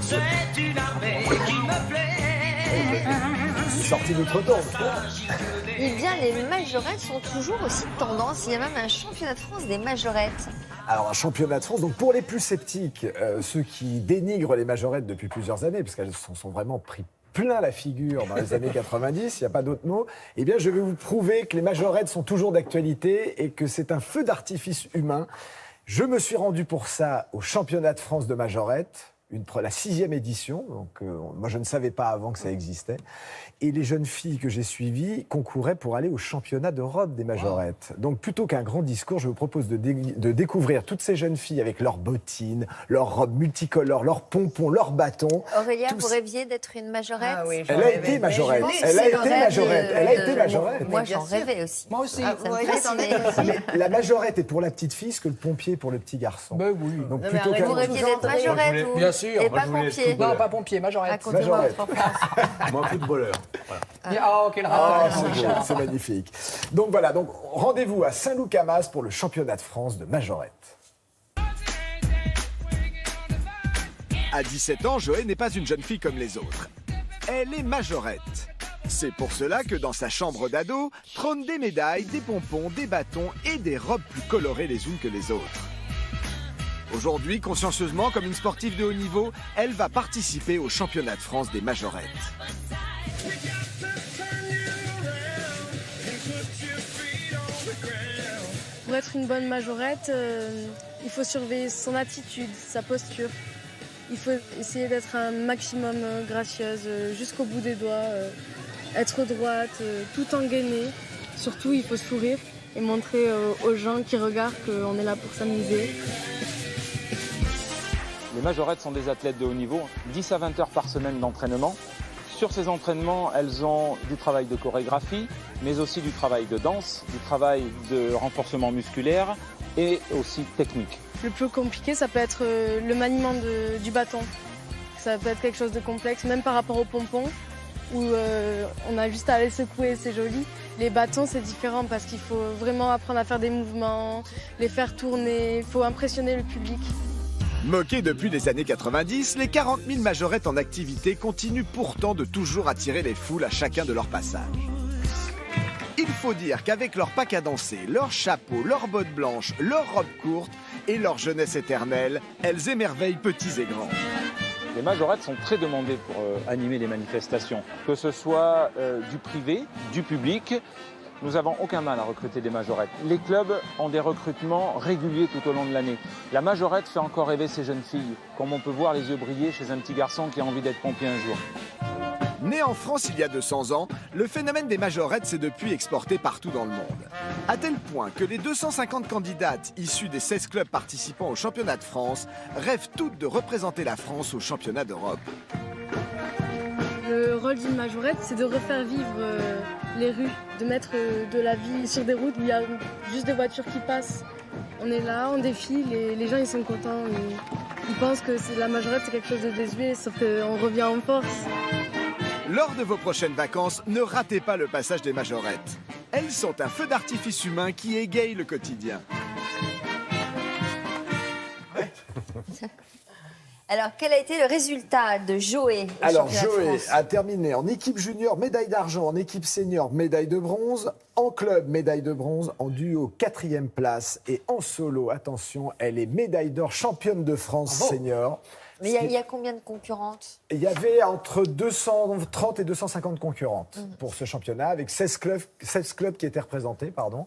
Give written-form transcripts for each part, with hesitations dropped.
C'est une armée qui me plaît. C'est sorti d'outre-temps. Eh bien, les majorettes sont toujours aussi tendance. Il y a même un championnat de France des majorettes. Alors, un championnat de France, donc pour les plus sceptiques, ceux qui dénigrent les majorettes depuis plusieurs années, parce qu'elles sont vraiment pris plein la figure dans les années 90, il n'y a pas d'autre mot, eh bien, je vais vous prouver que les majorettes sont toujours d'actualité et que c'est un feu d'artifice humain. Je me suis rendu pour ça au championnat de France de majorettes, la 6e édition, donc moi je ne savais pas avant que ça existait, et les jeunes filles que j'ai suivies concouraient pour aller au championnat d'Europe des majorettes. Donc plutôt qu'un grand discours, je vous propose de découvrir toutes ces jeunes filles avec leurs bottines, leurs robes multicolores, leurs pompons, leurs bâtons. Aurélia, vous rêviez d'être une majorette? Ah oui, Elle a été majorette, elle a été majorette, elle a été majorette. Moi, j'en rêvais aussi. Moi aussi. Ça me Ouais, fascinait. Mais la majorette est pour la petite fille ce que le pompier est pour le petit garçon. Ben oui. Donc Non, mais plutôt arrête, Vous qu'un... rêviez d'être majorette, vous? Bien sûr. Et Moi, pas je voulais être pompier. Non, pas pompier, majorette. Racontez-moi Majorette. votre enfance. Moi, footballeur. Voilà. Ah, quel Ah, rapport. c'est beau, c'est magnifique. Donc voilà, donc rendez-vous à Saint-Loup-Camas pour le championnat de France de majorette. À 17 ans, Joé n'est pas une jeune fille comme les autres. Elle est majorette. C'est pour cela que dans sa chambre d'ado, trônent des médailles, des pompons, des bâtons et des robes plus colorées les unes que les autres. Aujourd'hui, consciencieusement, comme une sportive de haut niveau, elle va participer au championnat de France des majorettes. Pour être une bonne majorette, il faut surveiller son attitude, sa posture. Il faut essayer d'être un maximum gracieuse jusqu'au bout des doigts, être droite, tout engainée. Surtout, il faut sourire et montrer aux gens qui regardent qu'on est là pour s'amuser. Les majorettes sont des athlètes de haut niveau, 10 à 20 heures par semaine d'entraînement. Sur ces entraînements, elles ont du travail de chorégraphie, mais aussi du travail de danse, du travail de renforcement musculaire et aussi technique. Le plus compliqué, ça peut être le maniement du bâton. Ça peut être quelque chose de complexe, même par rapport aux pompons, où on a juste à les secouer, c'est joli. Les bâtons, c'est différent parce qu'il faut vraiment apprendre à faire des mouvements, les faire tourner, il faut impressionner le public. Moquées depuis les années 90, les 40 000 majorettes en activité continuent pourtant de toujours attirer les foules à chacun de leurs passages. Il faut dire qu'avec leur pack à danser, leurs chapeaux, leurs bottes blanches, leurs robes courtes et leur jeunesse éternelle, elles émerveillent petits et grands. Les majorettes sont très demandées pour animer les manifestations, que ce soit du privé, du public. Nous n'avons aucun mal à recruter des majorettes. Les clubs ont des recrutements réguliers tout au long de l'année. La majorette fait encore rêver ces jeunes filles, comme on peut voir les yeux briller chez un petit garçon qui a envie d'être pompier un jour. Né en France il y a 200 ans, le phénomène des majorettes s'est depuis exporté partout dans le monde. À tel point que les 250 candidates issues des 16 clubs participant au championnat de France rêvent toutes de représenter la France au championnat d'Europe. Le rôle d'une majorette, c'est de refaire vivre les rues, de mettre de la vie sur des routes où il y a juste des voitures qui passent. On est là, on défile et les gens ils sont contents. Ils pensent que la majorette c'est quelque chose de désuet, sauf qu'on revient en force. Lors de vos prochaines vacances, ne ratez pas le passage des majorettes. Elles sont un feu d'artifice humain qui égaye le quotidien. Alors, quel a été le résultat de Joé au Alors, championnat de Joé France? a terminé en équipe junior, médaille d'argent, en équipe senior, médaille de bronze, en club, médaille de bronze, en duo, 4e place, et en solo, attention, elle est médaille d'or, championne de France senior. Mais il y a combien de concurrentes? Il y avait entre 230 et 250 concurrentes pour ce championnat, avec 16 clubs qui étaient représentés, pardon.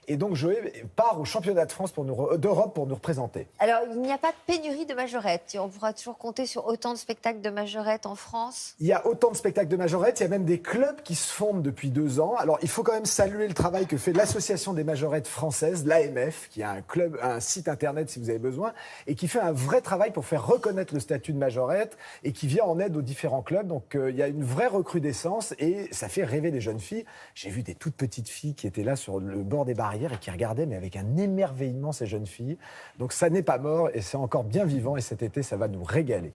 Et donc Joé part au championnat de France d'Europe pour nous représenter. Alors, il n'y a pas de pénurie de majorettes. On pourra toujours compter sur autant de spectacles de majorettes en France. Il y a autant de spectacles de majorettes, il y a même des clubs qui se fondent depuis 2 ans. Alors, il faut quand même saluer le travail que fait l'Association des majorettes françaises, l'AMF, qui a un site internet si vous avez besoin, et qui fait un vrai travail pour faire reconnaître le statut de majorette et qui vient en aide aux différents clubs. Donc, il y a une vraie recrudescence et ça fait rêver les jeunes filles. J'ai vu des toutes petites filles qui étaient là sur le bord des barrières et qui regardaient, mais avec un émerveillement, ces jeunes filles. Donc, ça n'est pas mort et c'est encore bien vivant et cet été, ça va nous régaler.